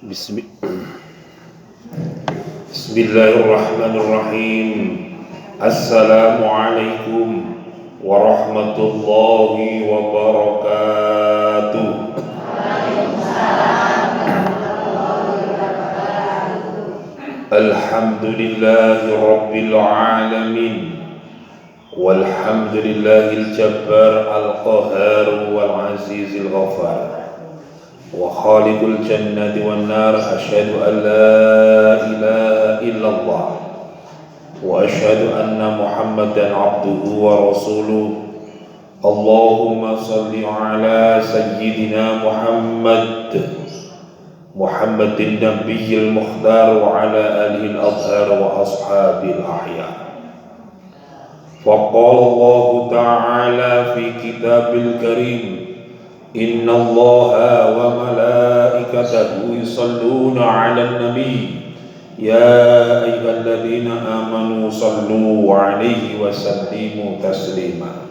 Bismi- Bismillahirrahmanirrahim. Assalamualaikum warahmatullahi wabarakatuh. Alhamdulillahi rabbil alamin. Walhamdulillahil jabbar al-qahhar wal azizil ghaffar. Wa khaliqul jannati wan nar. Asyhadu an la ilaha illallah wa asyhadu anna Muhammadan abduhu wa rasuluh. Allahumma salli ala sayyidina Muhammadin nabiyil mukhtar wa ala alihi al-adhar wa ashabil ahya. Faqala Allah ta'ala fi kitabil karim, inna Allaha wa malaikatahu yusalluna 'alan nabi ya ayyuhalladzina amanu sallu 'alaihi wa sallimu taslima.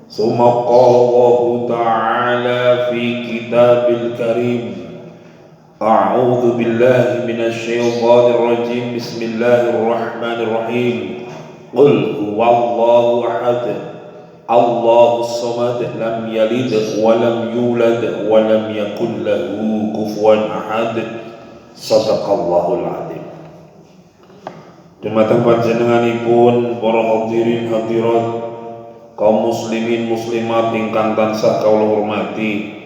Summa qala Allah ta'ala fi kitabil karim, a'udzu billahi minasy syaithanir rajim. Bismillahirrahmanirrahim. Qul huwallahu ahad, Allahus samad, lam yalid wa lam yulad wa lam yakul lahu kufuwan ahad. Shadaqallahul adzim. Dumateng panjenenganipun para hadirin hadirat, kaum muslimin muslimat ingkang tansah kawula hormati,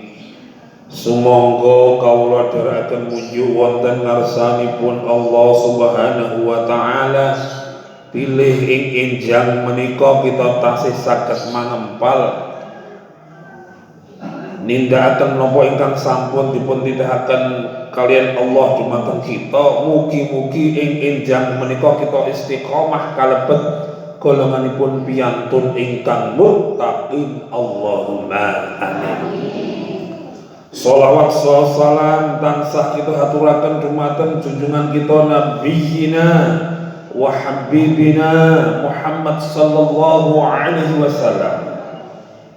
sumangga kawula dherekaken munjuk wonten ngarsanipun Allah Subhanahu wa taala. Pilih ing enjang menika kita tasih saged manempal nindakaken napa ingkang sampun dipun tithahaken kalian Allah dumateng kita. Mugi-mugi ing enjang menika kita istiqomah kalebet golonganipun piyantun ingkang muttaqin. Allahumma amin. Sholawat salam tansah kita aturaken dumateng junjungan kita nabiyina wa habibina Muhammad sallallahu alaihi wasallam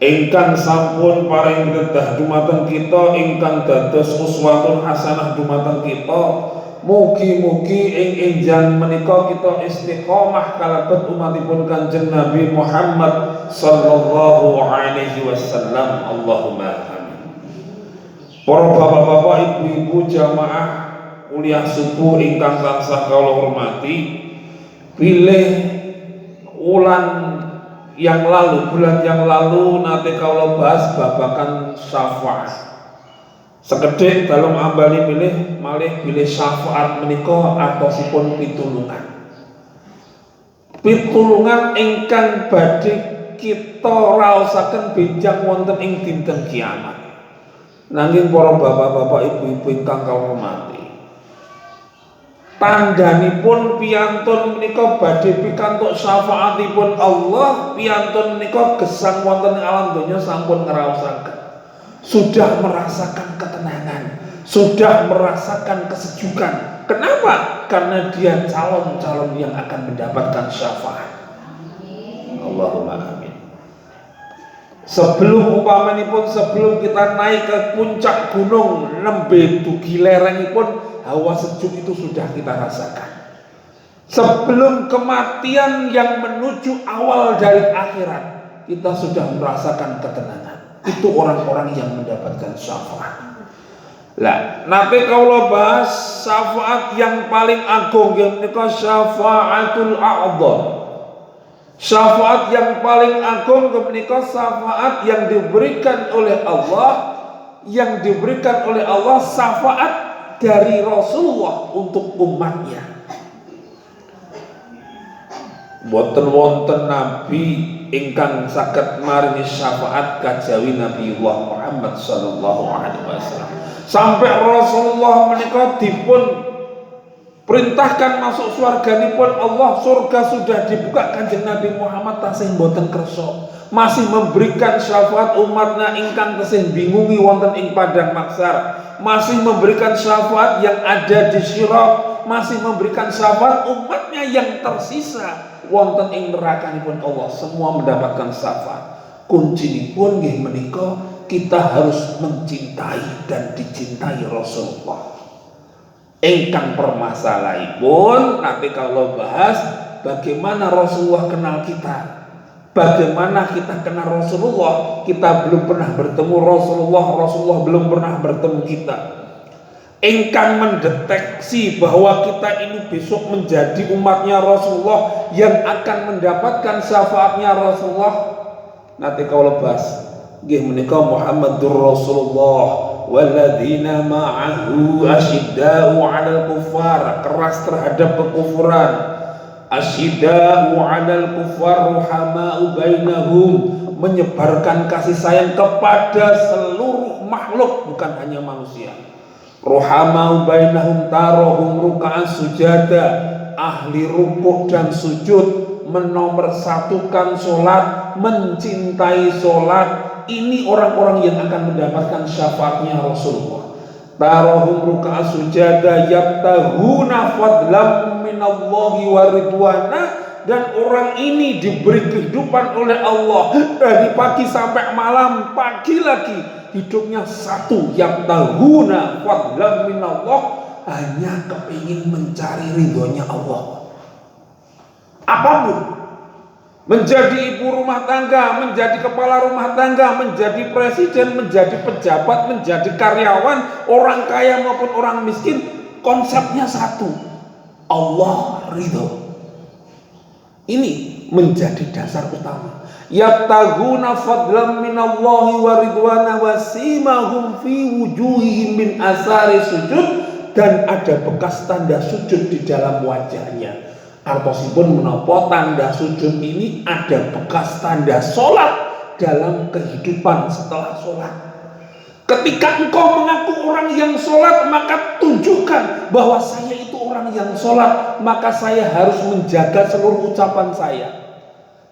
ingkang sampun paring kedah dumateng kita, ingkang dados uswatun hasanah dumateng kita. Mugi-mugi ing enjang menika kita istiqomah kalebet umatipun Kanjeng Nabi Muhammad sallallahu alaihi wasallam. Allahumma amin. Para bapak-bapak, ibu-ibu jamaah kuliah subuh ingkang tansah kawula hormati, pilih bulan yang lalu nate kawula bahas babagan syafaat. Sekedhik dalem ambali pilih syafaat menika atosipun pitulungan ingkang badhe kita raosaken benjang wonten ing dinten kiamat. Nanging para bapak-bapak, ibu-ibu ingkang kawula hormati, tandhanipun piyantun menika badhe pikantuk syafaatipun Allah. Piyantun menika gesang wonten alam donya sampun ngraosaken, sudah merasakan ketenangan, sudah merasakan kesejukan. Kenapa? Karena dia calon-calon yang akan mendapatkan syafaat. Allahumma amin. Sebelum kita naik ke puncak gunung nembe dugi lerengipun, hawa sejuk itu sudah kita rasakan. Sebelum kematian yang menuju awal dari akhirat, kita sudah merasakan ketenangan. Itu orang-orang yang mendapatkan syafaat. Lah, nate kawula bahas syafaat yang paling agung menika syafaatul a'dham. Syafaat yang paling agung menika syafaat yang diberikan oleh Allah, syafaat dari Rasulullah untuk umatnya. Boten wonten nabi ingkang saged maringi syafaat kajawi Nabiullah Muhammad sallallahu alaihi wasallam. Sampai Rasulullah menika dipun perintahkan masuk surganipun Allah, surga sudah dibuka, Kanjeng Nabi Muhammad tasih mboten kersa, masih memberikan syafaat umatnya ingkang tasih bingungi wonten ing padang mahsyar, masih memberikan syafaat yang ada di Sirat, masih memberikan syafaat umatnya yang tersisa wonten ing nerakanipun Allah. Semua mendapatkan syafaat. Kuncinipun nggih menika kita harus mencintai dan dicintai Rasulullah. Engkang permasalahanipun nanti kalau bahas bagaimana Rasulullah kenal kita. Bagaimana kita kenal Rasulullah? Kita belum pernah bertemu Rasulullah, Rasulullah belum pernah bertemu kita. Engkang mendeteksi bahwa kita ini besok menjadi umatnya Rasulullah yang akan mendapatkan syafaatnya Rasulullah. Nanti kalau bahas nggih menika Muhammadur Rasulullah walladzina ma'ahu asyidda'u 'alal kuffar, keras terhadap kekufuran. Asyidda'u 'alal kuffar ruhama'u bainahum, menyebarkan kasih sayang kepada seluruh makhluk, bukan hanya manusia. Ruhama'u bainahum tarahum ruk'an sujada, ahli rukuk dan sujud, menomorsatukan sholat, mencintai sholat. Ini orang-orang yang akan mendapatkan syafaatnya Rasulullah. Tarahum ruk'an sujada yabtaghuna fadlam minallahi wa ridwana, dan orang ini diberi kehidupan oleh Allah dari pagi sampai malam, pagi lagi hidupnya satu, yabtaghuna fadlam minallah, hanya kepingin mencari ridhonya Allah. Apapun, menjadi ibu rumah tangga, menjadi kepala rumah tangga, menjadi presiden, menjadi pejabat, menjadi karyawan, orang kaya maupun orang miskin, konsepnya satu, Allah ridho. Ini menjadi dasar utama. Yabtaghuna fadlan minallahi wa ridwana wa simahum fi wujuhihim min asari sujud, dan ada bekas tanda sujud di dalam wajahnya. Artosipun menapa tanda sujud ini? Ada bekas tanda sholat dalam kehidupan setelah sholat. Ketika engkau mengaku orang yang sholat, maka tunjukkan bahwa saya itu orang yang sholat. Maka saya harus menjaga seluruh ucapan saya.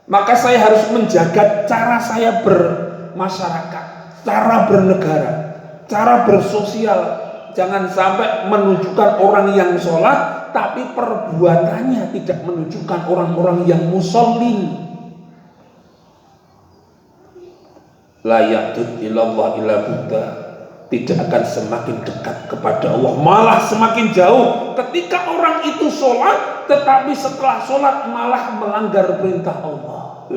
Maka saya harus menjaga cara saya bermasyarakat, cara bernegara, cara bersosial. Jangan sampai menunjukkan orang yang sholat, tapi perbuatannya tidak menunjukkan orang-orang yang musallin. La ya'tud ilallah illa buddha, tidak akan semakin dekat kepada Allah, malah semakin jauh. Ketika orang itu sholat, tetapi setelah sholat malah melanggar perintah Allah.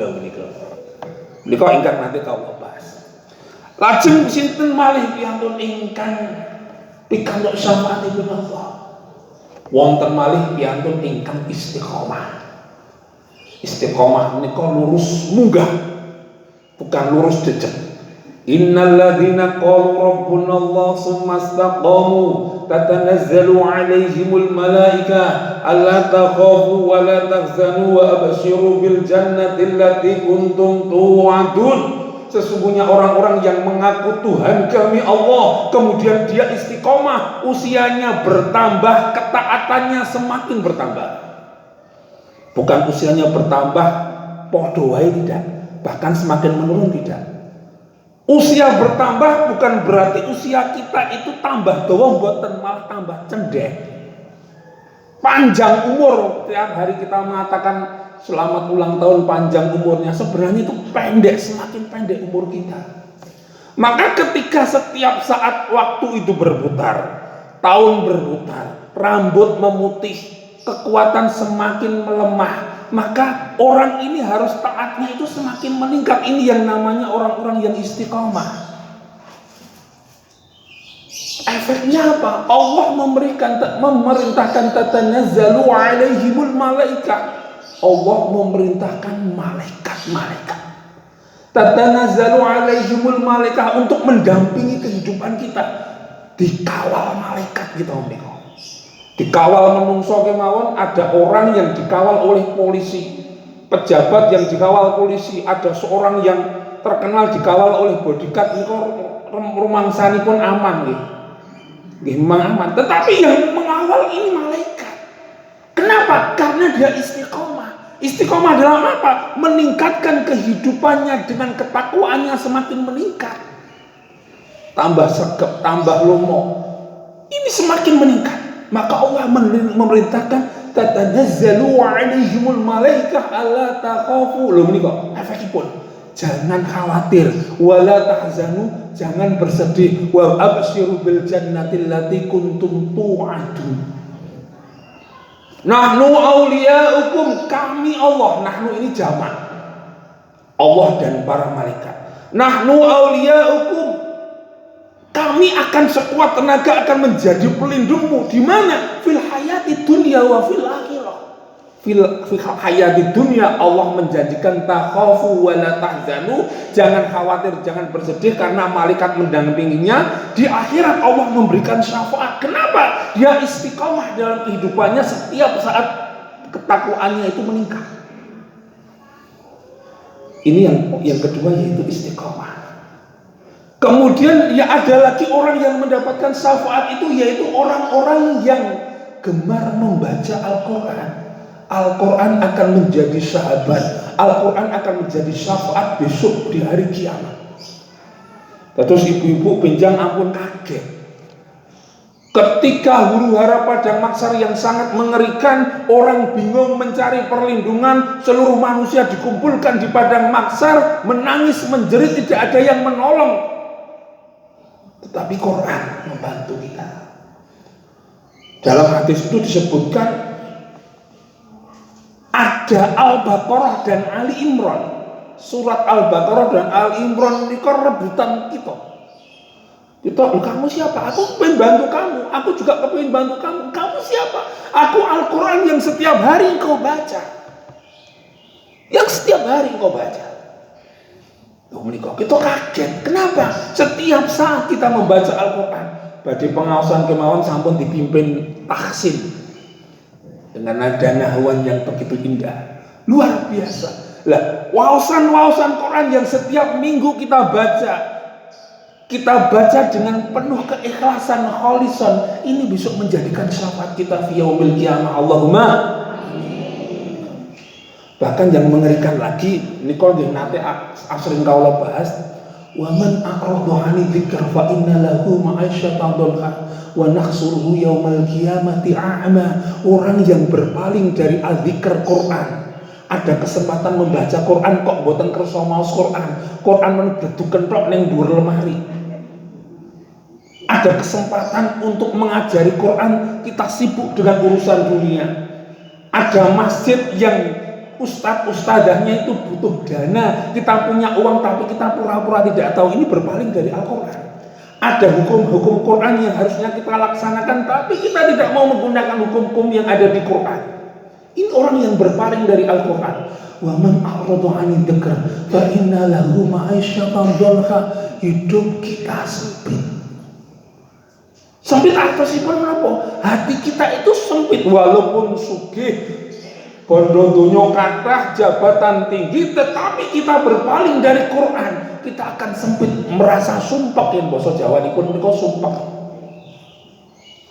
Menika ingkang nanti kau bahas. Lajeng sinten malih piyantun ingkang pikantuk syafaatipun Allah. Wonten malih piyantun ingkang istiqomah. Istiqomah menika lurus munggah, bukan lurus jejeg. Innal ladzina qalu rabbuna Allah tsumma istaqamu tatanazzalu 'alaihimul malaika alla takhafu wa la tahzanu wa abshiru bil jannati allati kuntum tu'adun. Sesungguhnya orang-orang yang mengaku Tuhan kami Allah, kemudian dia istiqomah, usianya bertambah, ketaatannya semakin bertambah. Bukan usianya bertambah podo wae, tidak, bahkan semakin menurun, tidak. Usia bertambah bukan berarti usia kita itu tambah dawa, mboten, malah tambah cendek. Panjang umur, tiap hari kita mengatakan selamat ulang tahun, panjang umurnya, sebenarnya itu pendek, semakin pendek umur kita. Maka ketika setiap saat waktu itu berputar, tahun berputar, rambut memutih, kekuatan semakin melemah, maka orang ini harus taatnya itu semakin meningkat. Ini yang namanya orang-orang yang istiqomah. Efeknya apa? Allah memerintahkan tatanazzalu 'alaihimul malaika. Allah memerintahkan malaikat-malaikat. Tatanazzalu 'alaihimul malaika, untuk mendampingi kehidupan kita. Dikawal malaikat kita, dikawal menungso kemawon. Ada orang yang dikawal oleh polisi, pejabat yang dikawal polisi, ada seorang yang terkenal dikawal oleh bodyguard. Niku rumangsanipun aman nggih, aman. Tetapi yang mengawal ini malaikat. Kenapa? Karena dia istiqomah. Istiqomah dalam apa? Meningkatkan kehidupannya dengan ketakwaannya semakin meningkat. Tambah segep, tambah lomo. Ini semakin meningkat. Maka Allah memerintahkan tatanazzalu 'alaihimul malaikah alla takhafu. Lho menika efekipun. jangan khawatir, wala tahzanu, jangan bersedih, wa absyiru bil jannati allati kuntum tu'adun. Nahnu auliyaukum, kami Allah. Nahnu ini jamak, Allah dan para malaikat. Nahnu auliyaukum, kami akan sekuat tenaga akan menjadi pelindungmu. Di mana? Fil hayati dunya wa fil akhirah. Fil hayati dunya Allah menjanjikan takhafu wa la tahzanu, jangan khawatir, jangan bersedih karena malaikat mendampinginya. Di akhirat Allah memberikan syafaat. Kenapa? Dia istiqomah dalam kehidupannya, setiap saat ketakwaannya itu meningkat. Ini yang kedua, yaitu istiqomah. Kemudian ya ada lagi orang yang mendapatkan syafaat itu, yaitu orang-orang yang gemar membaca Al-Quran. Al-Quran akan menjadi sahabat, Al-Quran akan menjadi syafaat besok di hari kiamat. Terus ibu-ibu benjang ampun kaget ketika huru hara padang mahsyar yang sangat mengerikan, orang bingung mencari perlindungan, seluruh manusia dikumpulkan di padang mahsyar, menangis menjerit, tidak ada yang menolong. Tetapi Quran membantu kita. Dalam hadis itu disebutkan ada Al-Baqarah dan Ali Imran. Surat Al-Baqarah dan Ali Imran ini rebutan kita. Kamu siapa? Aku pengen bantu kamu. Aku juga pengen bantu kamu. Kamu siapa? Aku Al-Quran yang setiap hari engkau baca. Yang setiap hari engkau baca. Kita kaget. Kenapa? Setiap saat kita membaca Al-Quran, badhe pengawasan kemawon sampun dipimpin tahsin dengan nada nahwan yang begitu indah, luar biasa. Lah, wawasan Quran yang setiap minggu kita baca dengan penuh keikhlasan, kholisan, ini besok menjadikan syafaat kita fi yaumil qiyamah. Allahumma. Bahkan yang mengerikan lagi, ini kalau nate asring kawula bahas, wa man aqradu 'ani dzikr fa inna lahu ma'isyatan dhanka wa nahsuruhu yaumal qiyamati a'ma. Orang yang berpaling dari adzikr Quran, ada kesempatan membaca Quran kok mboten kersa maos Quran mendeduken tok ning dhuwur lemari. Ada kesempatan untuk mengajari Quran, kita sibuk dengan urusan dunia. Ada masjid yang ustadz-ustadzahnya itu butuh dana, kita punya uang tapi kita pura-pura tidak tahu, ini berpaling dari Al-Quran. Ada hukum-hukum Quran yang harusnya kita laksanakan, tapi kita tidak mau menggunakan hukum-hukum yang ada di Quran. Ini orang yang berpaling dari Al-Quran. Wa man a'radu 'ani dzikr fa inna lahu ma'isyatan dhanka. Hidup kita sempit. Sempit apa sih apa? Hati kita itu sempit, walaupun sugih, bondo donya kathah, jabatan tinggi, tetapi kita berpaling dari Quran, kita akan sempit, merasa sumpek. Yen basa Jawanipun menika sumpek.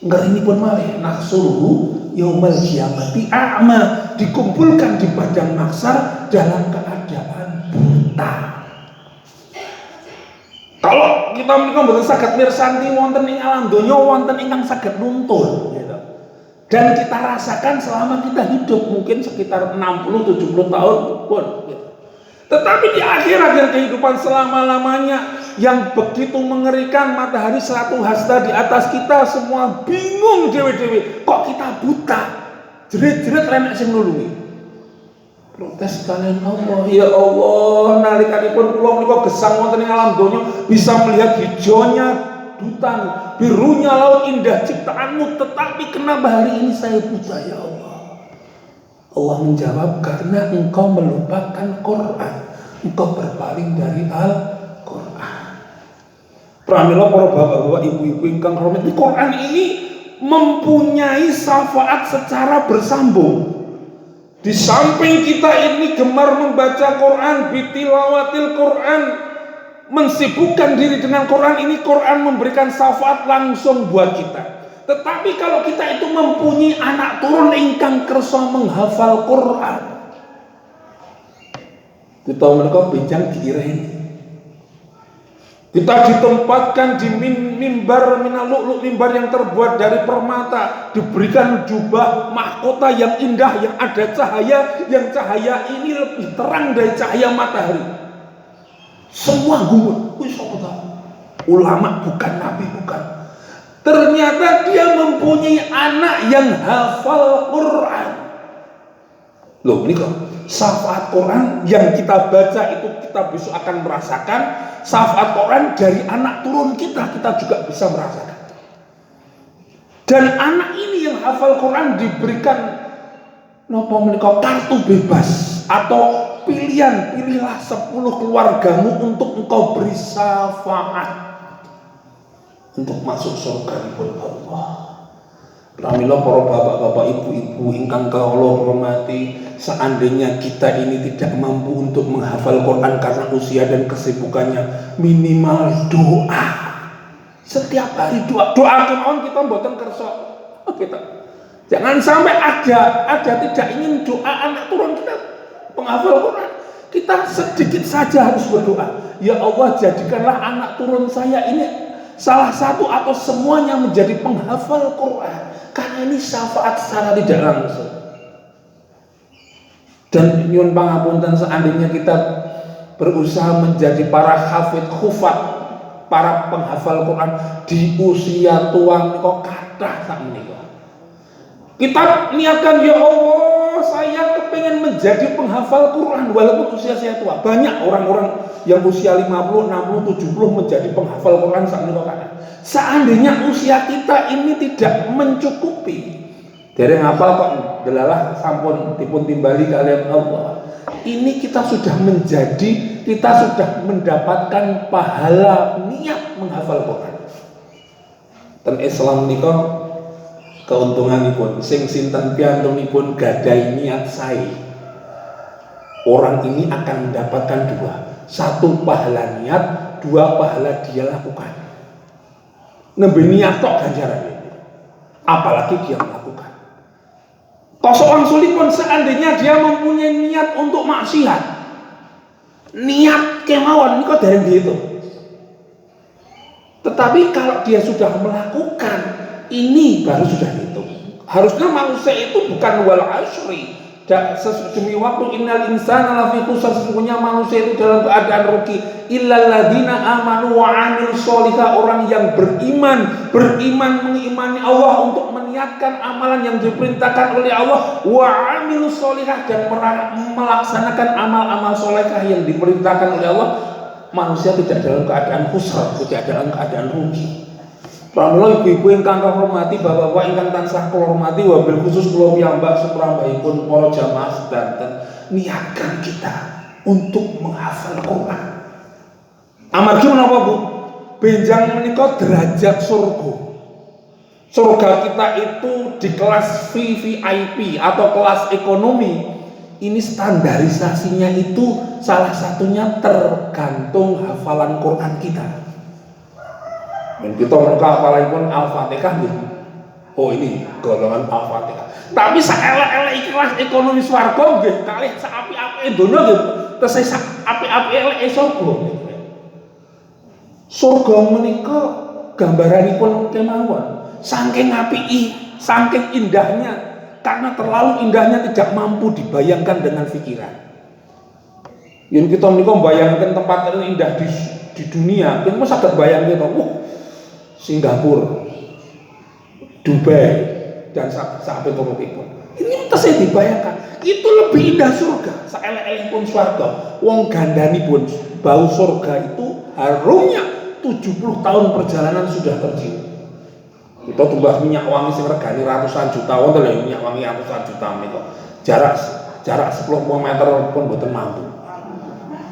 Ngerinipun malih nahsuruhu yaumal qiyamati a'ma, dikumpulkan di padang mahsyar dalam keadaan buta. Kalau kita menika mboten saged mirsani wonten ing alam donya wonten ingkang saged nuntun gitu. Dan kita rasakan selama kita hidup mungkin sekitar 60-70 tahun pun gitu. Tetapi di akhirat yang kehidupan selama-lamanya yang begitu mengerikan, matahari 100 hasta di atas kita, semua bingung dewe-dewe, kok kita buta, jerit-jerit renek sing nulungi. Protes kalian Allah, ya Allah, nalikanipun kula menika gesang wonten ing alam donya bisa melihat hijaunya hutan, birunya laut, indah ciptaanmu, tetapi kenapa hari ini saya buta ya Allah? Allah menjawab, karena engkau melupakan Quran, engkau berpaling dari Al-Quran. Pramila para bapak-bapak, ibu-ibu ingkang hormat, di Quran ini mempunyai syafaat secara bersambung. Di samping kita ini gemar membaca Quran, bitilawatil Quran, mensibukkan diri dengan Quran, ini Quran memberikan syafaat langsung buat kita. Tetapi kalau kita itu mempunyai anak turun ingkang kersa menghafal Quran, kita mereka benjang diireni. Kita ditempatkan di mimbar minaluk, mimbar yang terbuat dari permata, diberikan jubah mahkota yang indah, yang ada cahaya, yang cahaya ini lebih terang dari cahaya matahari. Semua gumun. Ulama bukan, nabi bukan. Ternyata dia mempunyai anak yang hafal Quran. Loh, ini kok syafaat Quran yang kita baca itu kita besok akan merasakan. Syafaat Quran dari anak turun kita juga bisa merasakan. Dan anak ini yang hafal Quran diberikan kartu bebas atau pilihan, pilihlah 10 keluargamu untuk engkau beri syafaat untuk masuk surga Allah. Pramila para bapak-bapak, ibu-ibu ingkang kawula hormati, seandainya kita ini tidak mampu untuk menghafal Quran karena usia dan kesibukannya, minimal doa. Setiap hari doa kemauan kita mboten kersa. Kita jangan sampai ada tidak ingin doa anak turun kita penghafal Quran. Kita sedikit saja harus berdoa. Ya Allah, jadikanlah anak turun saya ini salah satu atau semuanya menjadi penghafal Quran, karena ini syafaat secara tidak langsung. Dan nyuwun pangapunten seandainya kita berusaha menjadi para hafid khufat, para penghafal Quran di usia tua kok kathah sakmenika. Kita niatkan, ya Allah, saya kepengen menjadi penghafal Quran walaupun usia saya tua. Banyak orang-orang yang usia 50, 60, 70 menjadi penghafal Quran saat ini. Seandainya usia kita ini tidak mencukupi, dereng hafal kok delalah sampun dipun timbali kalian Allah. Ini kita sudah mendapatkan pahala niat menghafal Quran. Dan Islam nika keuntunganipun sing sinten piyantunipun gadai niat sae, orang ini akan mendapatkan 2, 1 pahala niat, 2 pahala dia lakukan. Nembe niat tok ganjaran, apalagi dia melakukan. Kosong sulipun seandainya dia mempunyai niat untuk maksiat, niat kemauan ini kok dereng dihitung. Tetapi kalau dia sudah melakukan, ini baru sudah dihitung. Harusnya manusia itu bukan wal asri, demi waktu innal insana lafi khusr, sesungguhnya manusia itu dalam keadaan rugi, illal ladzina amanu wa amilus sholihah, orang yang beriman mengimani Allah untuk meniatkan amalan yang diperintahkan oleh Allah, wa amilus sholihah, dan melaksanakan amal-amal sholihah yang diperintahkan oleh Allah. Manusia tidak dalam keadaan khusr, tidak dalam keadaan rugi. Pramila ibu-ibu ingkang hormati, bapak-bapak ingkang tansah kula hormati, wabil khusus kula piyambak seprambahipun para jamaah sedanten, niatkan kita untuk menghafal Quran. Amargi menapa Bu? Benjang menika derajat surga. Surga kita itu di kelas VVIP atau kelas ekonomi. Ini standarisasinya itu salah satunya tergantung hafalan Quran kita. Dan kita mereka hafalanipun Al-Fatihah gitu. Oh, ini golongan Al-Fatihah. Tapi saelek-elek kelas ekonomi swarga nggih kalih sapi-apike donya nggih tesih api-api eleke surga. Surga menika gambaranipun kemawon saking apiki, saking indahnya, karena terlalu indahnya tidak mampu dibayangkan dengan pikiran. Yen kita menika mbayangkan tempat yang indah di dunia, yen mos saged bayangke to, Singapura, Dubai, dan sampai turunipun. Ini tesih dibayangkan. Itu lebih indah surga. Saelek-elekipun surga. Wong gandanipun bau surga itu harumnya 70 tahun perjalanan sudah tercium. Kita tumbas minyak wangi sing regane ratusan juta, wonten lho minyak wangi ratusan juta menika. Jarak 10 meter pun mboten mampu.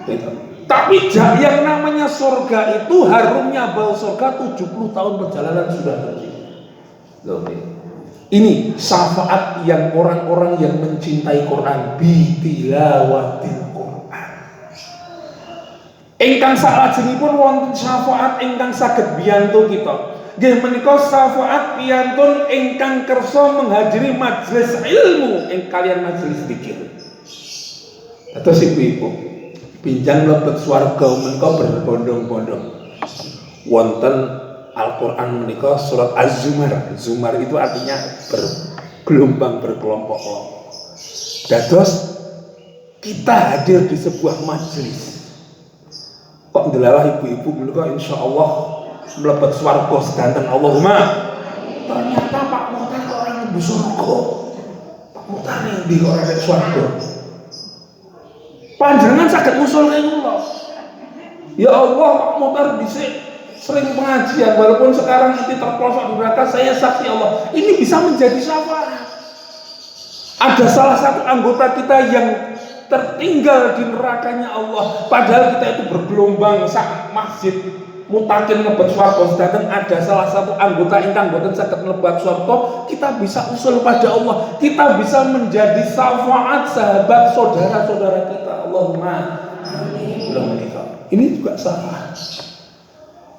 Gitu. Tapi yang namanya surga itu harumnya bau surga 70 tahun perjalanan sudah tercium. Ini syafaat yang orang-orang yang mencintai Quran bitilawatil Quran. Ingkang salajengipun wonten syafaat ingkang saged biyantu kita. Nggih menika syafaat piyantun ingkang kersa menghadiri majelis ilmu ing kalian majelis zikir. Dados ibu-ibu pinjang mlebet swarga menika berbondong-bondong. Wonten Al-Quran menika surat Az-Zumar. Zumar itu artinya bergelombang, berkelompok-kelompok. Dados kita hadir di sebuah majelis. kok ndelalah ibu-ibu menika insyaallah mlebet swarga sedanten Allahumma. Ternyata Pak Muhtar orang ibu surga. Pak Muhtar ning ndi kok ora nek swarga. Panjenengan saged usul kula. Ya Allah, Pak Muhtar dhisik sering pengajian walaupun sekarang itu terpelosok di neraka, saya saksi Allah ini bisa menjadi syafaat. Ada salah satu anggota kita yang tertinggal di nerakanya Allah, padahal kita itu bergelombang sak masjid mutakin ngebet swarga sedanten ada salah satu anggota ingkang boten saged mlebat swarga, kita bisa usul pada Allah, kita bisa menjadi syafaat sahabat saudara-saudara kita. Allahumma amin. Ini juga syafaat.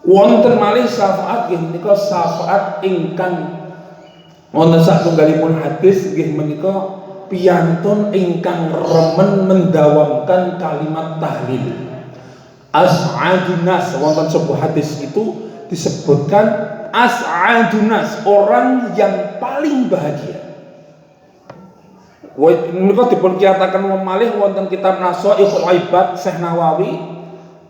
Wonten malih syafaat nggih menika syafaat ingkang wonten satunggalipun hadis nggih menika piyantun ingkang remen mendawamkan kalimat tahlil. As'adun nas, wonten sebuah hadis itu disebutkan as'adun nas, orang yang paling bahagia. Menika dipun kiyataken malih wonten kitab Nasaikhul Ibad Syekh Nawawi,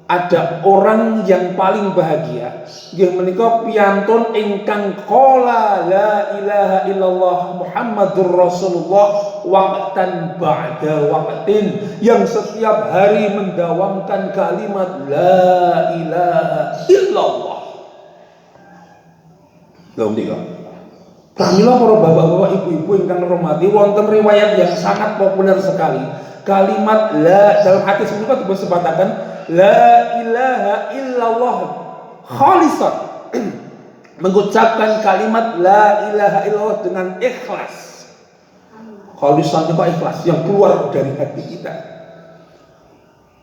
ada orang yang paling bahagia nggih menika piyantun ingkang qala la ilaha illallah Muhammadur Rasulullah waqtan ba'da waqtin, yang setiap hari mendawamkan kalimat la ilaha illallah. Lho menika pramila para bapak-bapak ibu-ibu ingkang hormati, wonten riwayat yang sangat populer sekali. Kalimat la dalam hadis menika disebutkan la ilaha illallah khalisan. Mengucapkan kalimat la ilaha illallah dengan ikhlas. Khalisan itu ikhlas yang keluar dari hati kita.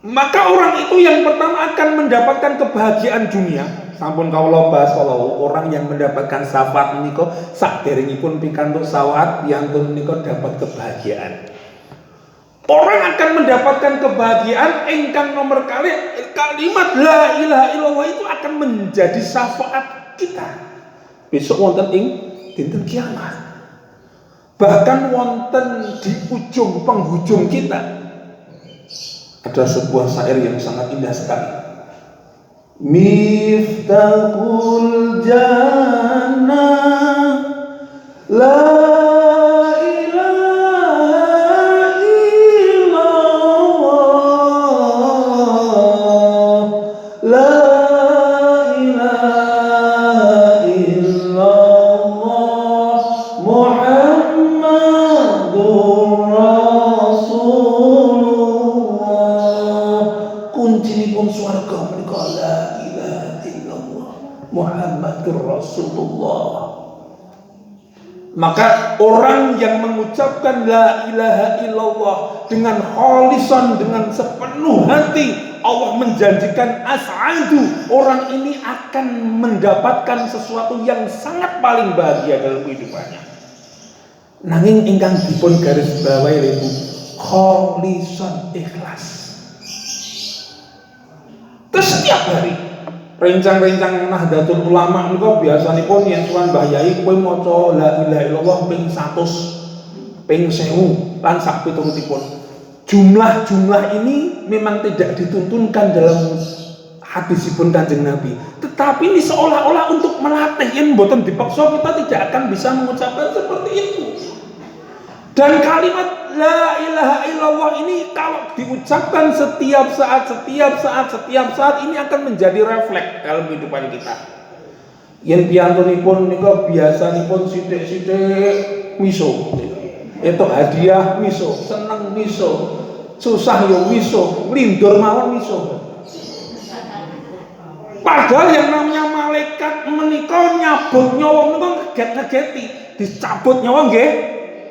Maka orang itu yang pertama akan mendapatkan kebahagiaan dunia. Sampun kawula bahas kalau orang yang mendapatkan syafaat menika saderengipun pikantuk syafaat piyantun menika dapat kebahagiaan. Orang akan mendapatkan kebahagiaan ingkang nomor kali kalimat la ilaha illallah itu akan menjadi syafaat kita besok wonten ing dinten kiamat. Bahkan wonten di ujung penghujung kita ada sebuah syair yang sangat indah sekali. Miftahul jannah la Rasulullah. Maka orang yang mengucapkan la ilaha illallah dengan khalisan, dengan sepenuh hati, Allah menjanjikan as'adu, orang ini akan mendapatkan sesuatu yang sangat paling bahagia dalam kehidupannya. Nanging ingkang dipun garis bawahi Ibu, khalisan, ikhlas. Terus setiap hari rencang-rencang Nahdlatul Ulama niku biasanipun yen suwan Mbah Yai kowe maca la ilaha illallah ping 100, ping 1000 lan sak piturutipun. Jumlah-jumlah ini memang tidak dituntunkan dalam hadisipun Kanjeng Nabi, tetapi ini seolah-olah untuk melatih, yen mboten dipaksa kita tidak akan bisa mengucapkan seperti itu. Dan kalimat la ilaha illallah ini kalau diucapkan setiap saat ini akan menjadi refleks dalam kehidupan kita. Yen piyantunipun nika biasanipun sithik-sithik miso. Itu hadiah miso, seneng miso, susah yo miso, lindur mawon miso. Padahal yang namanya malaikat menika nyabut nyawa menika ngeget-ngegeti, dicabut nyawa nggih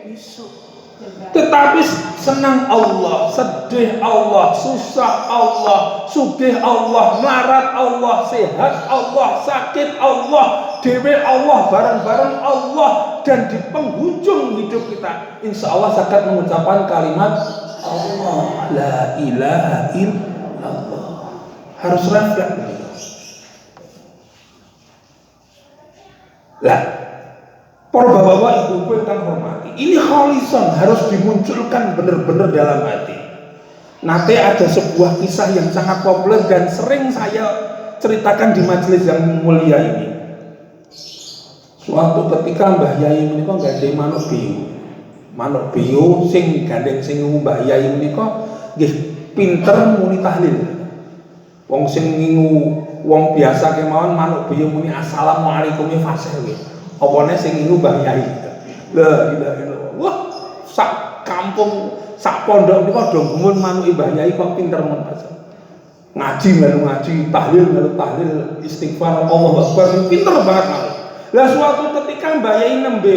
miso. Tetapi senang Allah, sedih Allah, susah Allah, sugih Allah, melarat Allah, sehat Allah, sakit Allah, dewe Allah, bareng-bareng Allah, dan di penghujung hidup kita insya Allah sakit mengucapkan kalimat Allah la ilaha illallah. Harus refleks. Lah, para bapak-bapak ibu-ibu yang hormati, ini khalisan harus dimunculkan benar-benar dalam hati. Nanti ada sebuah kisah yang sangat populer dan sering saya ceritakan di majelis yang mulia ini. Suatu ketika Mbah Yai menika gandeng manuk biu. Manuk biu sing gandeng sing Mbah Yai menika nggih pinter muni tahlil. Wong sing ngingu wong biasa kemawon manuk biu muni assalamualaikum ya fasih nggih. Opone sing ngingu Mbah Yai. La ilaha illallah. Wah, sak kampung sak pondok niku do gumun manuk Mbah Yai kok pinter men Mas. Ngaji melu ngaji, tahlil melu tahlil, istighfar, Allahu Akbar, pinter banget Mas. Lah suatu ketika Mbah Yai nembe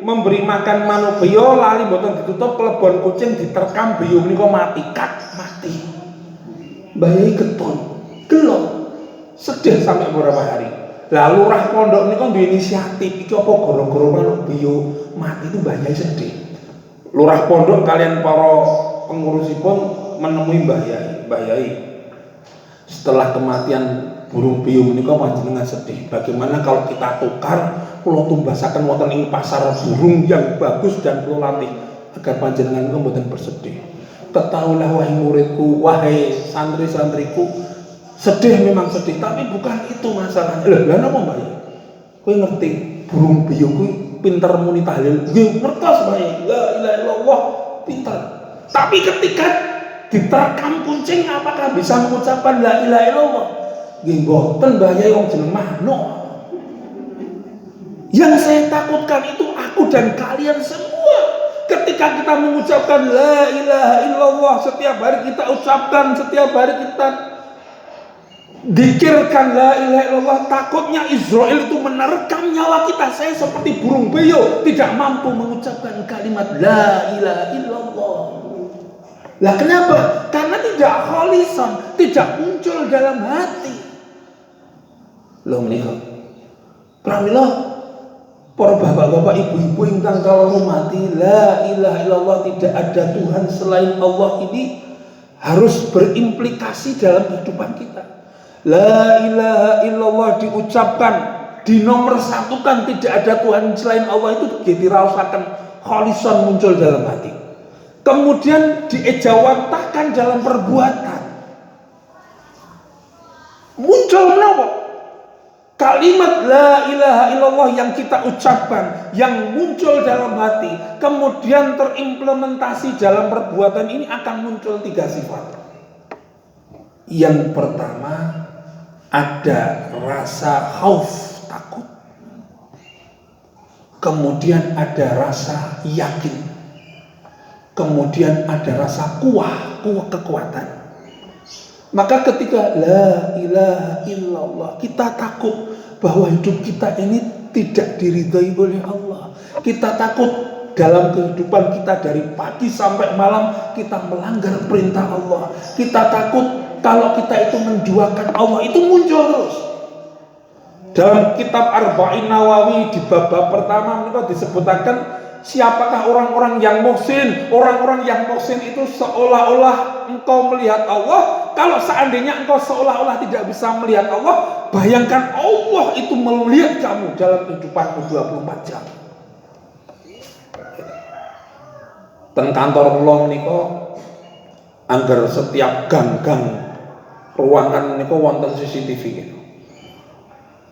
memberi makan manuk beo lali boten ditutup kelebon kucing diterkam beo niku mati, mati. Mbah Yai getun, gelo, sedih sampai beberapa hari. Lah lurah pondok niku duwe inisiatif iki apa gara-gara manuk beo mati itu Mbah Yai sedih. Lurah pondok kalian para pengurusipun menemui Mbah Yai. Setelah kematian burung beo menika panjenengan sedih. Bagaimana kalau kita tukar kula tumbasaken wonten ing pasar burung yang bagus dan kula latih agar panjenengan niku mboten bersedih. Ketahuilah wahai muridku, wahai santri-santriku, sedih memang sedih, tapi bukan itu masalahnya. Lah napa Mbak Yai? Kowe ngerti burung beo kuwi pinter muni tahlil. Nggih ngertos Mbak Yai. La ilaha illallah, pinter. Tapi ketika diterkam kucing apakah bisa mengucapkan la ilaha illallah? Nggih mboten Mbah Yai wong jeneng manuk. Yang saya takutkan itu aku dan kalian semua. Ketika kita mengucapkan la ilaha illallah, setiap hari kita ucapkan, setiap hari kita dikirkan la ilaha illallah, takutnya Israel itu menerkam nyawa kita. Saya seperti burung beo tidak mampu mengucapkan kalimat la ilaha illallah. Lah kenapa? Karena tidak khalisan, tidak muncul dalam hati. Loh menika. Pramila para bapak-bapak, ibu-ibu ingkang kawula hormati, la ilaha illallah, tidak ada Tuhan selain Allah ini harus berimplikasi dalam kehidupan kita. La ilaha illallah diucapkan, dinomorsatukan, tidak ada Tuhan selain Allah itu diraosaken khalisan muncul dalam hati. Kemudian diejawantahkan dalam perbuatan. Muncul menapa? Kalimat la ilaha illallah yang kita ucapkan, yang muncul dalam hati, kemudian terimplementasi dalam perbuatan, ini akan muncul 3 sifat. Yang pertama, ada rasa khauf, takut. Kemudian ada rasa yakin. Kemudian ada rasa kuah kekuatan. Maka ketika la ilaha illallah, kita takut bahwa hidup kita ini tidak diridhai oleh Allah. Kita takut dalam kehidupan kita dari pagi sampai malam kita melanggar perintah Allah. Kita takut kalau kita itu menduakan Allah, itu muncul terus. Dalam kitab Arba'in Nawawi di bab pertama mereka disebutkan siapakah orang-orang yang muhsin. Orang-orang yang muhsin itu seolah-olah engkau melihat Allah. Kalau seandainya engkau seolah-olah tidak bisa melihat Allah, bayangkan Allah itu melihat kamu dalam kehidupanmu 24 jam. Ten kantor kula menika anggar setiap gang-gang ruangan menika wonten CCTV gitu.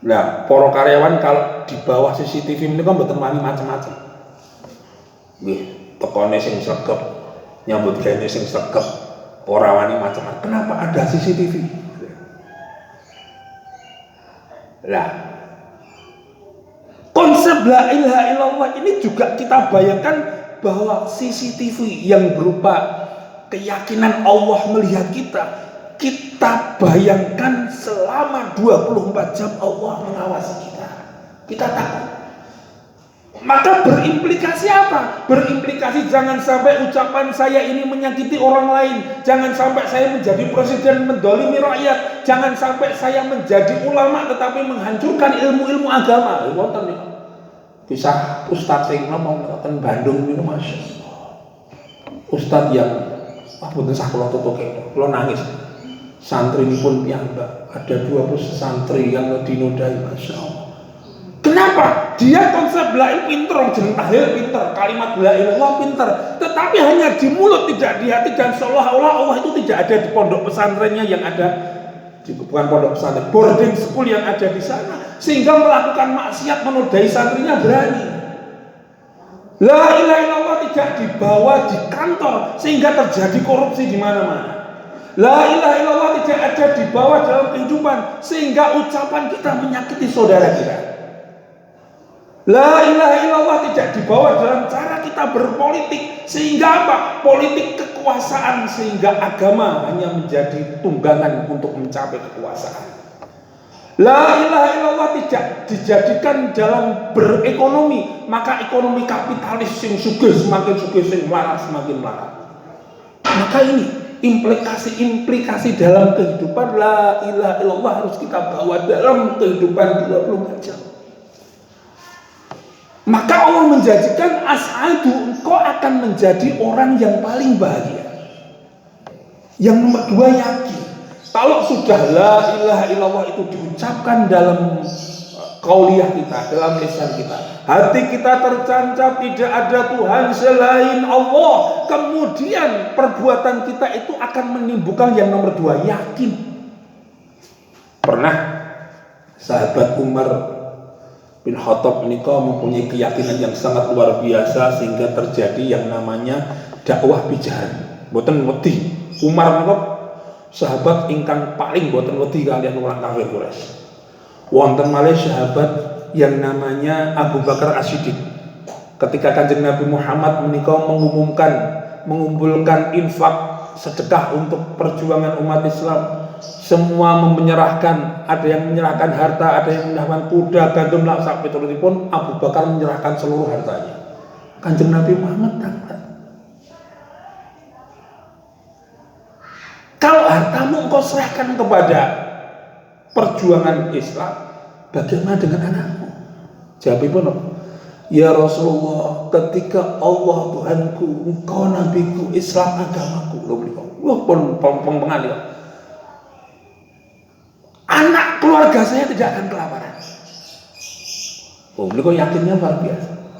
Nah, para karyawan kalau di bawah CCTV menika mboten wani macam-macam. Nggih, tekone sing sregep, nyambut gawe sing sregep, ora wani macam-macam. Kenapa ada CCTV? Lah, konsep la ilaha illallah ini juga kita bayangkan bahwa CCTV yang berupa keyakinan Allah melihat kita, kita bayangkan selama 24 jam Allah mengawasi kita. Kita takut. Maka berimplikasi apa? Berimplikasi jangan sampai ucapan saya ini menyakiti orang lain. Jangan sampai saya menjadi presiden mendolimi rakyat. Jangan sampai saya menjadi ulama tetapi menghancurkan ilmu-ilmu agama. Wonten niku. Kisah Ustadz sing ngomong teng Bandung niku Masya Allah. Ustadz yang boten sah kula tutuke. Kula nangis. Santri ini pun piyambak. Ada 20 santri yang dinodai Masya Allah. Kenapa? Dia konsep la ilaha pinter, jeneng tahlil pinter, kalimat la ilaha pinter, tetapi hanya di mulut tidak di hati, dan seolah-olah Allah itu tidak ada di pondok pesantrennya yang ada bukan pondok pesantren, boarding school yang ada di sana, sehingga melakukan maksiat menodai santrinya berani. La ilaha illallah tidak dibawa di kantor sehingga terjadi korupsi di mana-mana. La ilaha illallah tidak ada dibawa dalam kehidupan sehingga ucapan kita menyakiti saudara kita. La ilaha illallah tidak dibawa dalam cara kita berpolitik sehingga apa? Politik kekuasaan, sehingga agama hanya menjadi tunggangan untuk mencapai kekuasaan. La ilaha illallah tidak dijadikan dalam berekonomi, maka ekonomi kapitalis sing sugih semakin sugih, sing melarat semakin melarat. Maka ini implikasi dalam kehidupan la ilaha illallah harus kita bawa dalam kehidupan 24 jam. Maka Allah menjanjikan as'adu, engkau akan menjadi orang yang paling bahagia. Yang nomor 2, yakin. Kalau sudah la ilaha illallah itu diucapkan dalam qauliyah kita, dalam lisan kita, hati kita tercancap tidak ada Tuhan selain Allah, kemudian perbuatan kita itu akan menimbulkan yang nomor 2, yakin. Pernah sahabat Umar bin Khattab menikah mempunyai keyakinan yang sangat luar biasa sehingga terjadi yang namanya dakwah bijahan. Boten wedi. Umar menikah sahabat ingkang paling boten wedi kalian orang kafir Quraisy. Wonten malih sahabat yang namanya Abu Bakar As-Siddiq. Ketika Kanjeng Nabi Muhammad menikah mengumpulkan infak sedekah untuk perjuangan umat Islam, semua menyerahkan, ada yang menyerahkan harta, ada yang menyerahkan kuda, gandum, laksa, pun Abu Bakar menyerahkan seluruh hartanya. Kanjeng Nabi Muhammad takut. Kalau hartamu engkau serahkan kepada perjuangan Islam, bagaimana dengan anakmu? Jawabipun, ya Rasulullah, ketika Allah Tuhanku, engkau nabiku, Islam agamaku, loh pun pengen ya. Anak keluarga saya tidak akan kelaparan. Oh, beliau yakinnya luar biasa.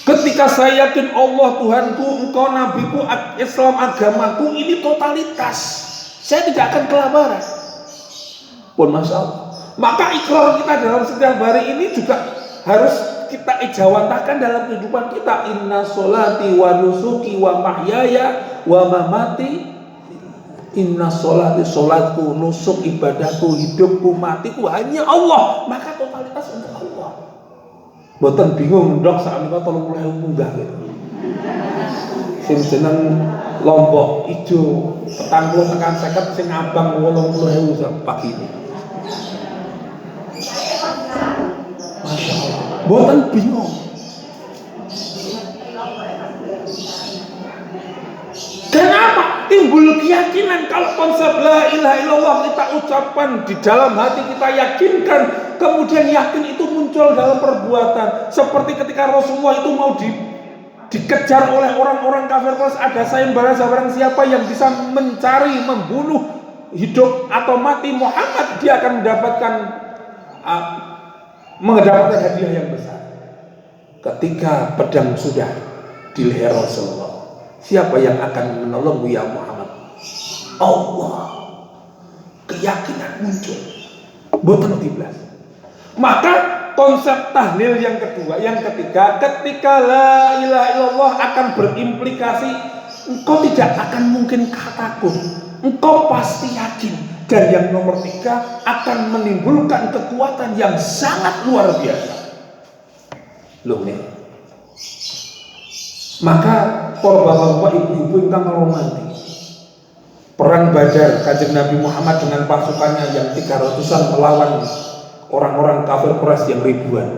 Ketika saya yakin Allah Tuhanku, engkau nabiku, Islam agamaku, ini totalitas, saya tidak akan kelaparan. Pun masalah. Maka ikrar kita dalam setiap hari ini juga harus kita ijawantahkan dalam kehidupan kita. Inna sholati wa nusuki wa mahyaya wa mamati. Inna sholati, sholatku, nusuk, ibadahku, hidupku, matiku hanya Allah. Maka totalitas untuk Allah. Boten bingung ndok saat ini 30.000 munggah gitu. Sing jeneng Lombok ijo 40 tekan 50, sing abang 80.000 pagi ini. Masya Allah. Boten bingung. Kenapa? Timbul keyakinan kalau konsep la ilaha illallah kita ucapkan di dalam hati, kita yakinkan, kemudian yakin itu muncul dalam perbuatan. Seperti ketika Rasulullah itu mau dikejar oleh orang-orang kafir Quraisy, ada sayembara barang siapa yang bisa mencari, membunuh, hidup atau mati Muhammad, dia akan mendapatkan hadiah yang besar. Ketika pedang sudah di leher Rasulullah, siapa yang akan menolongmu ya Muhammad? Allah. Keyakinan muncul. Boten tiblas. Maka konsep tahlil yang kedua, yang ketiga, ketika la ilaha illallah akan berimplikasi, engkau tidak akan mungkin takut, engkau pasti yakin. Dan yang nomor 3, akan menimbulkan kekuatan yang sangat luar biasa. Loh nih. Maka para bapak-bapak, ibu-ibu yang romantik, perang Badar, Kanjeng Nabi Muhammad dengan pasukannya yang 300-an melawan orang-orang kafir Quraisy yang ribuan,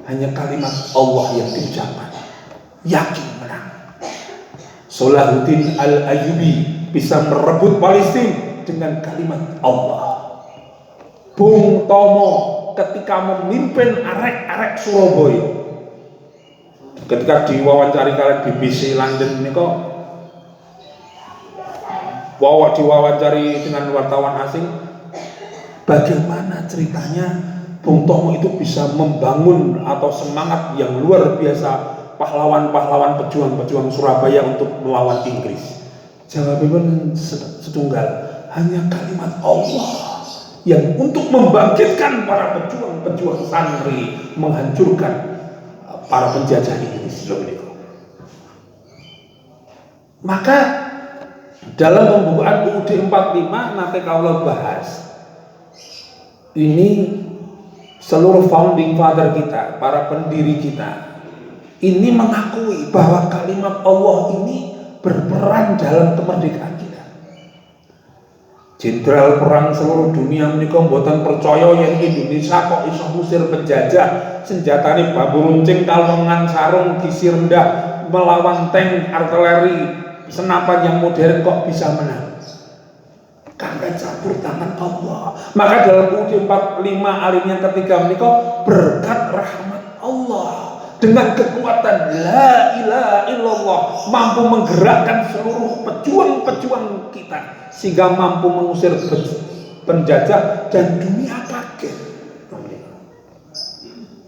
hanya kalimat Allah yang diucapkan, yakin menang. Salahuddin Al-Ayyubi bisa merebut Palestina dengan kalimat Allah. Bung Tomo ketika memimpin arek-arek Surabaya, ketika diwawancari kalian BBC London ini kok diwawancari dengan wartawan asing, bagaimana ceritanya Bung Tomo itu bisa membangun atau semangat yang luar biasa pahlawan-pahlawan pejuang-pejuang Surabaya untuk melawan Inggris? Jawabannya setunggal, hanya kalimat Allah yang untuk membangkitkan para pejuang-pejuang santri menghancurkan para penjajah Inggris. Maka dalam pembukaan UUD 45 nanti kalau bahas ini, seluruh founding father kita, para pendiri kita ini mengakui bahwa kalimat Allah ini berperan dalam kemerdekaan kita. Jenderal perang seluruh dunia menika mboten percaya yen Indonesia kok iso ngusir penjajah, senjatane bambu runcing, kalongan, sarung, gisi rendah, melawan tank, artileri, senapan yang modern kok bisa menang. Karena campur tangan Allah. Maka dalam UUD 45 alim yang ketiga menika berkat rahmat Allah dengan kekuatan la ilaha illallah mampu menggerakkan seluruh pejuang-pejuang kita sehingga mampu mengusir penjajah dan dunia kaget.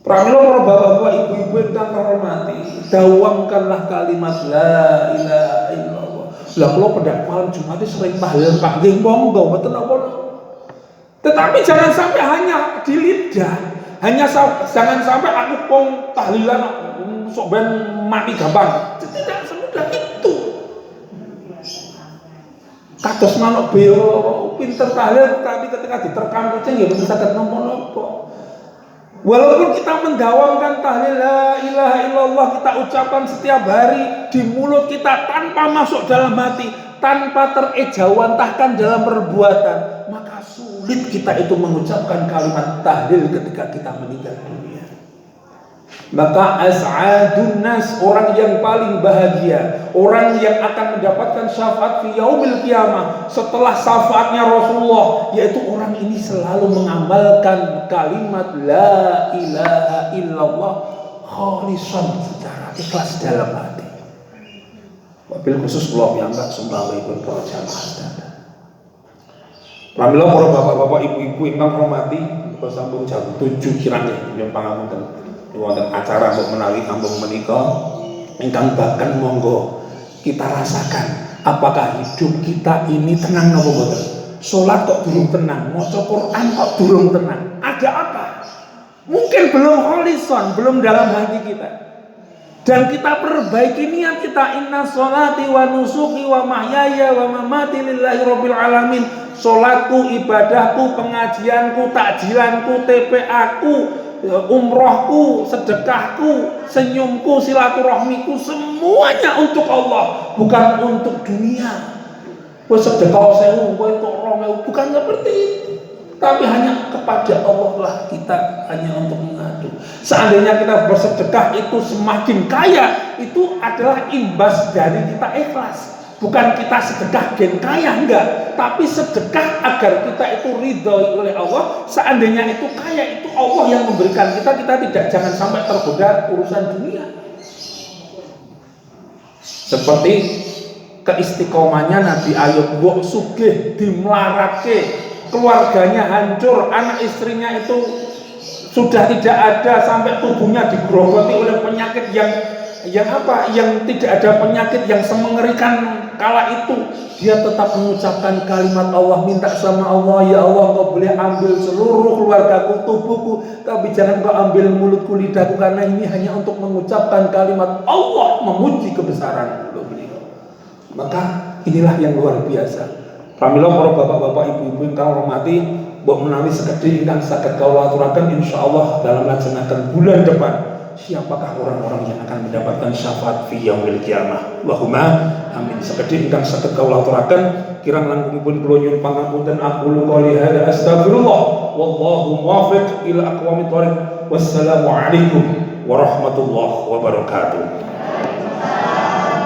Pramila para bapak-bapak, ibu-ibu yang terhormati, dawamkanlah kalimat la ilaha illallah. Lah kalau pada malam Jumat sering tahlil panggih monggo mboten napa. Tetapi jangan sampai hanya di lidah, jangan sampai aku pong tahlilan sok ben mati gampang. Tidak semudah itu. Kados manuk beo pinter tahlil tapi ketika diterkam kucing ya mboten saged napa-napa. Walaupun kita mendawamkan tahlil la ilaha illallah, kita ucapkan setiap hari di mulut kita tanpa masuk dalam hati, tanpa terejawantahkan dalam perbuatan, maka sulit kita itu mengucapkan kalimat tahlil ketika kita meninggal dunia. Maka as'adun nas, orang yang paling bahagia, orang yang akan mendapatkan syafaat fi yaumil qiyamah setelah syafaatnya Rasulullah, yaitu orang ini selalu mengamalkan kalimat la ilaha illallah khalisan, secara ikhlas dalam hati. Wabil khusus kula piyambak sembahipun para jamaah sedaya. Pramila para bapak-bapak, ibu-ibu ingkang hormati, kita sambung jam 7 kirane nyuwun pangapunten. Wonten acara untuk menawi kampung menika ingkang bahkan monggo kita rasakan apakah hidup kita ini tenang napa mboten. Salat kok durung tenang, maca Quran kok durung tenang. Ada apa? Mungkin belum khalisan, belum dalam hati kita. Dan kita perbaiki niat kita, inna sholati wa nusuki wa mahyaya wa mamati lillahi rabbil alamin. Salatku, ibadahku, pengajianku, takjilanku, TPA-ku, umrohku, sedekahku, senyumku, silaturahmiku, semuanya untuk Allah, bukan untuk dunia. Kowe sedekah 1000, kowe entuk 2000, bukan seperti itu. Tapi hanya kepada Allah lah kita hanya untuk mengadu. Seandainya kita bersedekah itu semakin kaya, itu adalah imbas dari kita ikhlas. Bukan kita sedekah gen kaya, enggak, tapi sedekah agar kita itu ridhoi oleh Allah. Seandainya itu kaya, itu Allah yang memberikan kita tidak, jangan sampai tergoda urusan dunia. Seperti keistiqomahnya Nabi Ayub, mbok sugih dimlarake, keluarganya hancur, anak istrinya itu sudah tidak ada, sampai tubuhnya digerogoti oleh penyakit yang tidak ada penyakit yang semengerikan kala itu, dia tetap mengucapkan kalimat Allah, minta sama Allah, ya Allah Engkau boleh ambil seluruh keluargaku, tubuhku, tapi jangan Engkau ambil mulutku, lidahku, karena ini hanya untuk mengucapkan kalimat Allah, memuji kebesaran beliau. Maka inilah yang luar biasa. Pramila para bapak-bapak, ibu-ibu ingkang hormati, mbok menawi sekedhik ingkang saged kawula aturaken insyaallah dalam lajengaken bulan depan, siapakah orang-orang yang akan mendapatkan syafaat fi yaumil qiyamah. Allahumma amin. Sekedhik ingkang saged kawula aturaken, kirang langkungipun kula nyuwun pangapunten, aqulu qouli hadza astaghfirullah wallahu muwaffiq ila aqwamit thoriq. Wassalamu alaikum warahmatullahi wabarakatuh.